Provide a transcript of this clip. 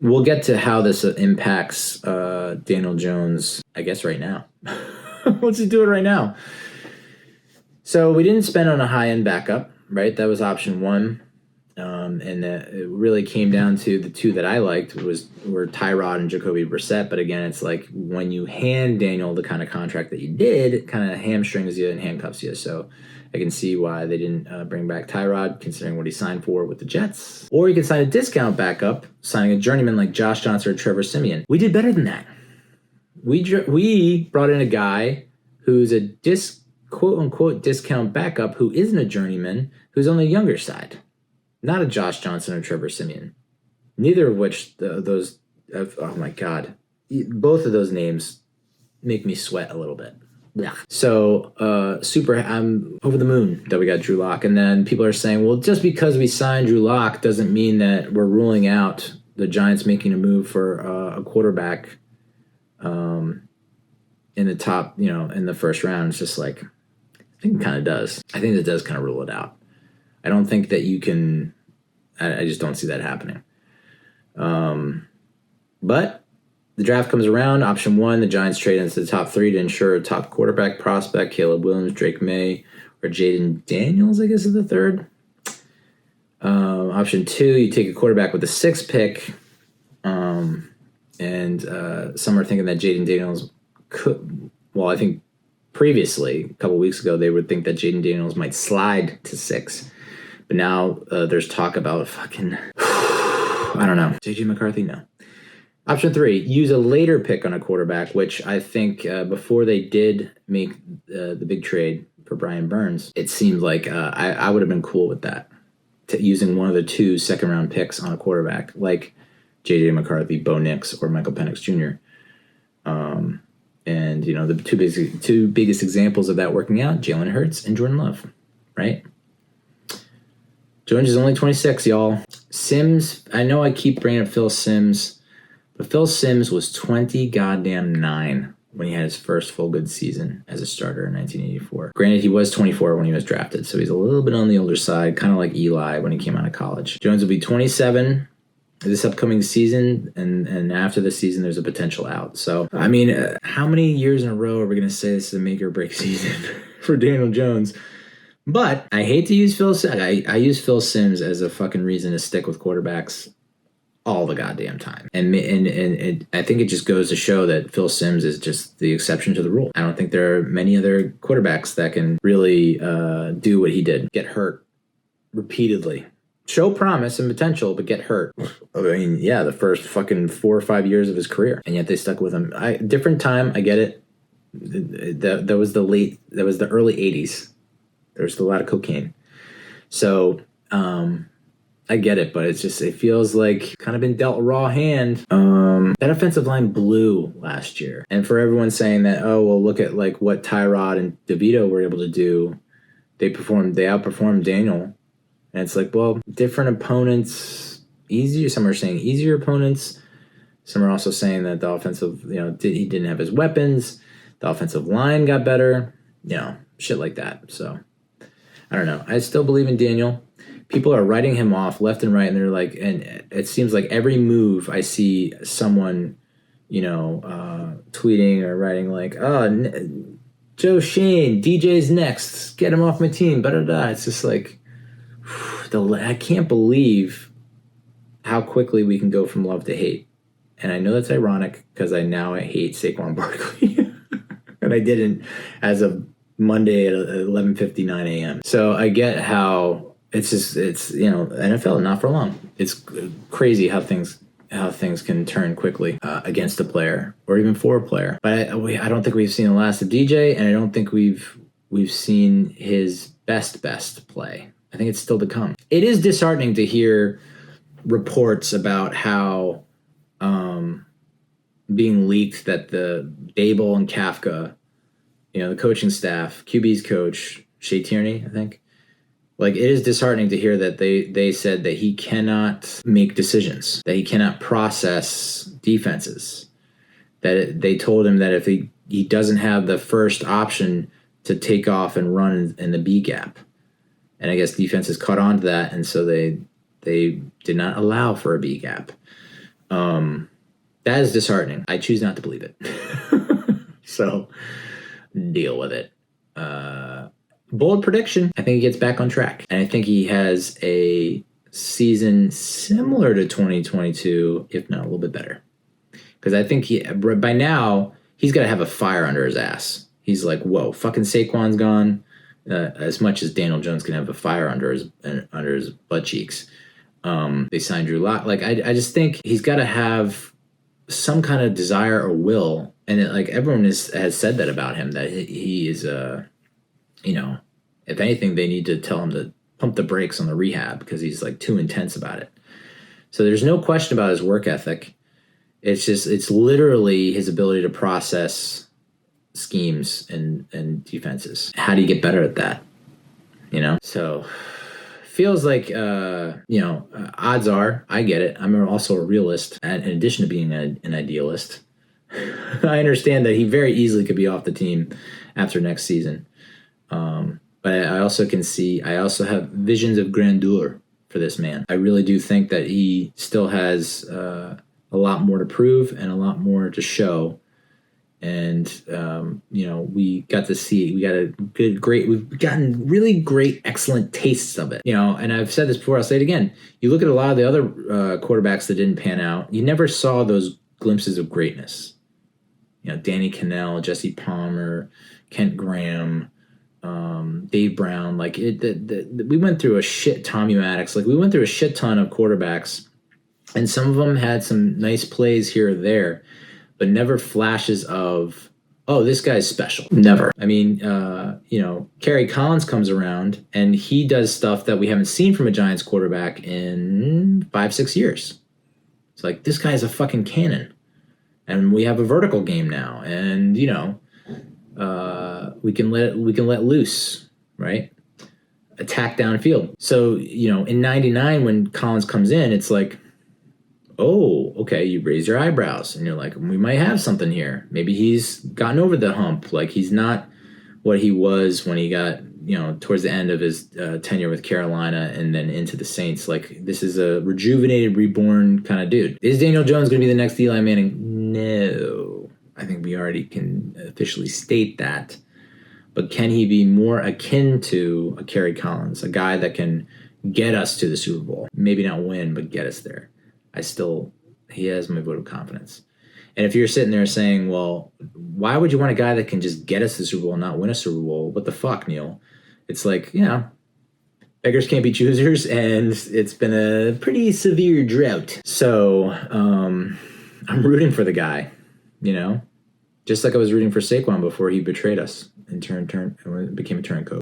we'll get to how this impacts Daniel Jones, I guess, right now. Let's just do it right now. So we didn't spend on a high-end backup, right? That was option one. And it really came down to the two that I liked were Tyrod and Jacoby Brissett. But again, it's like when you hand Daniel the kind of contract that you did, it kind of hamstrings you and handcuffs you. So I can see why they didn't bring back Tyrod, considering what he signed for with the Jets. Or you can sign a discount backup, signing a journeyman like Josh Johnson or Trevor Siemian. We did better than that. We brought in a guy who's a quote-unquote discount backup who isn't a journeyman, who's on the younger side. Not a Josh Johnson or Trevor Siemian. Neither of which, oh my God. Both of those names make me sweat a little bit. Yeah. So, I'm over the moon that we got Drew Lock. And then people are saying, well, just because we signed Drew Lock doesn't mean that we're ruling out the Giants making a move for a quarterback in the top, in the first round. It's just like, I think it kind of does. I think it does kind of rule it out. I don't think that you can. I just don't see that happening. But the draft comes around. Option one, the Giants trade into the top three to ensure a top quarterback prospect. Caleb Williams, Drake May, or Jaden Daniels, I guess, is the third. Option two, you take a quarterback with the sixth pick. And some are thinking that Jaden Daniels could. Well, I think previously, a couple weeks ago, they would think that Jaden Daniels might slide to 6. But now there's talk about fucking, I don't know. J.J. McCarthy? No. Option 3, use a later pick on a quarterback, which I think before they did make the big trade for Brian Burns, it seemed like I would have been cool with that, using one of the 2 second-round picks on a quarterback, like J.J. McCarthy, Bo Nix, or Michael Penix Jr. And, the two biggest examples of that working out, Jalen Hurts and Jordan Love, right? Jones is only 26, y'all. Sims, I know I keep bringing up Phil Simms, but Phil Simms was 29 when he had his first full good season as a starter in 1984. Granted, he was 24 when he was drafted, so he's a little bit on the older side, kind of like Eli when he came out of college. Jones will be 27 this upcoming season, and after the season, there's a potential out. So, I mean, how many years in a row are we going to say this is a make or break season for Daniel Jones? But I hate to use Phil Simms. I use Phil Simms as a fucking reason to stick with quarterbacks all the goddamn time. And I think it just goes to show that Phil Simms is just the exception to the rule. I don't think there are many other quarterbacks that can really do what he did. Get hurt repeatedly. Show promise and potential, but get hurt. I mean, yeah, the first fucking 4 or 5 years of his career. And yet they stuck with him. Different time, I get it. That was the early 80s. There's a lot of cocaine. So I get it, but it feels like kind of been dealt a raw hand. That offensive line blew last year. And for everyone saying that, oh, well, look at like what Tyrod and DeVito were able to do. They outperformed Daniel. And it's like, well, different opponents, easier. Some are saying easier opponents. Some are also saying that the offensive, he didn't have his weapons. The offensive line got better. Shit like that. So I don't know. I still believe in Daniel. People are writing him off left and right, and they're like, and it seems like every move I see someone, tweeting or writing like, oh, Joe Shane, DJ's next, get him off my team, da-da-da. It's just like, I can't believe how quickly we can go from love to hate. And I know that's ironic because I hate Saquon Barkley. And I didn't as of Monday at 11:59 a.m. So I get how it's NFL, not for long. It's crazy how things can turn quickly against a player or even for a player. But I don't think we've seen the last of DJ, and I don't think we've seen his best play. I think it's still to come. It is disheartening to hear reports about how being leaked that the Dable and Kafka, the coaching staff, QB's coach, Shea Tierney, I think, like it is disheartening to hear that they said that he cannot make decisions, that he cannot process defenses, that they told him that if he doesn't have the first option to take off and run in the B gap. And I guess defenses caught on to that, and so they did not allow for a B gap. That is disheartening. I choose not to believe it. So deal with it. Bold prediction. I think he gets back on track. And I think he has a season similar to 2022, if not a little bit better. Because I think by now, he's got to have a fire under his ass. He's like, whoa, fucking Saquon's gone. As much as Daniel Jones can have a fire under his butt cheeks. They signed Drew Lock. Like, I just think he's got to have some kind of desire or will. And everyone has said that about him, that he is, if anything, they need to tell him to pump the brakes on the rehab because he's like too intense about it. So there's no question about his work ethic. It's literally his ability to process schemes and defenses. How do you get better at that? So feels like, odds are, I get it. I'm also a realist in addition to being an idealist. I understand that he very easily could be off the team after next season. But I also have visions of grandeur for this man. I really do think that he still has a lot more to prove and a lot more to show. And, we got to see, we've gotten really great, excellent tastes of it, and I've said this before, I'll say it again. You look at a lot of the other quarterbacks that didn't pan out, you never saw those glimpses of greatness. Danny Cannell, Jesse Palmer, Kent Graham, Dave Brown, we went through a shit, Tommy Maddox, we went through a shit ton of quarterbacks, and some of them had some nice plays here or there, but never flashes of, oh, this guy's special. Never. I mean, Kerry Collins comes around and he does stuff that we haven't seen from a Giants quarterback in 5-6 years. It's like, this guy's a fucking cannon. And we have a vertical game now. And, we can let loose, right? Attack downfield. So, in 99, when Collins comes in, it's like, oh, okay, you raise your eyebrows and you're like, we might have something here. Maybe he's gotten over the hump. Like, he's not what he was when he got, towards the end of his tenure with Carolina and then into the Saints. Like, this is a rejuvenated, reborn kind of dude. Is Daniel Jones going to be the next Eli Manning? No. I think we already can officially state that. But can he be more akin to a Kerry Collins, a guy that can get us to the Super Bowl? Maybe not win, but get us there. He has my vote of confidence. And if you're sitting there saying, well, why would you want a guy that can just get us to the Super Bowl and not win a Super Bowl? What the fuck, Neal? It's like, beggars can't be choosers, and it's been a pretty severe drought. So I'm rooting for the guy, just like I was rooting for Saquon before he betrayed us and became a turncoat.